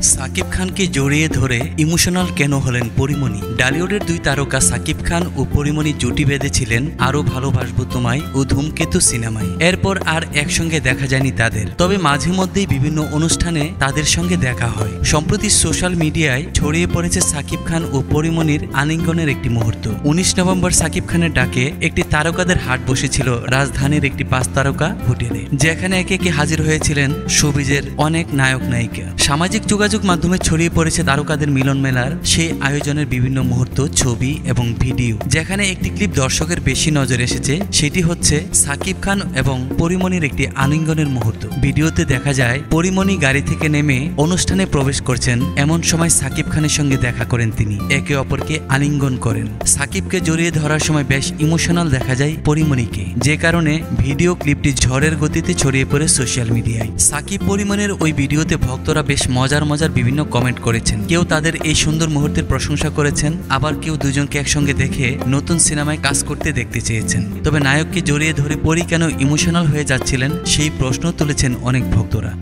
সাকিব খানকে জড়িয়ে ধরে ইমোশনাল কেন হলেন পরিমণি? ডালিউডের দুই তারকা সাকিব খান ও পরিমণি জুটি বেঁধেছিলেন আরো ভালোবাসবো তোমায় ও ধূমকেতু সিনেমায়। এরপর আর একসঙ্গে দেখা যায়নি তাদের, তবে মাঝে মধ্যেই বিভিন্ন অনুষ্ঠানে তাদের সঙ্গে দেখা হয়। সম্প্রতি সোশ্যাল মিডিয়ায় ছড়িয়ে পড়েছে সাকিব খান ও পরিমণির আলিঙ্গনের একটি মুহূর্ত। 19 নভেম্বর সাকিব খানের ডাকে একটি তারকাদের হাট বসেছিল রাজধানীর একটি 5 তারকা হোটেলে, যেখানে একে একে হাজির হয়েছিলেন শোবিজের অনেক নায়ক নায়িকা। সামাজিক যোগাযোগ মাধ্যমে ছড়িয়ে পড়েছে তারকাদের মিলন মেলার সেই আয়োজনের বিভিন্ন মুহূর্ত, ছবি এবং ভিডিও। যেখানে একটি ক্লিপ দর্শকের বেশি নজর এসেছে, সেটি হচ্ছে সাকিব খান এবং পরিমণির একটি আলিঙ্গনের মুহূর্ত। ভিডিওতে দেখা যায় পরিমণি গাড়ি থেকে নেমে অনুষ্ঠানে প্রবেশ করছেন, এমন সময় সাকিব খানের সঙ্গে দেখা করেন তিনি। একে অপরকে আলিঙ্গন করেন। সাকিবকে জড়িয়ে ধরার সময় বেশ ইমোশনাল দেখা যায় পরিমণিকে, যে কারণে ভিডিও ক্লিপটি ঝড়ের গতিতে ছড়িয়ে পড়ে সোশ্যাল মিডিয়ায়। সাকিব পরিমণির ওই ভিডিওতে ভক্তরা বেশ মজার বিভিন্ন কমেন্ট করেছেন। কেউ তাদের এই সুন্দর মুহূর্তের প্রশংসা করেছেন, আবার কেউ দুজনকে একসঙ্গে দেখে নতুন সিনেমায় কাজ করতে দেখতে চেয়েছেন। তবে নায়ককে জড়িয়ে ধরে পরি কেন ইমোশনাল হয়ে যাচ্ছিলেন সেই প্রশ্ন তুলেছেন অনেক ভক্তরা।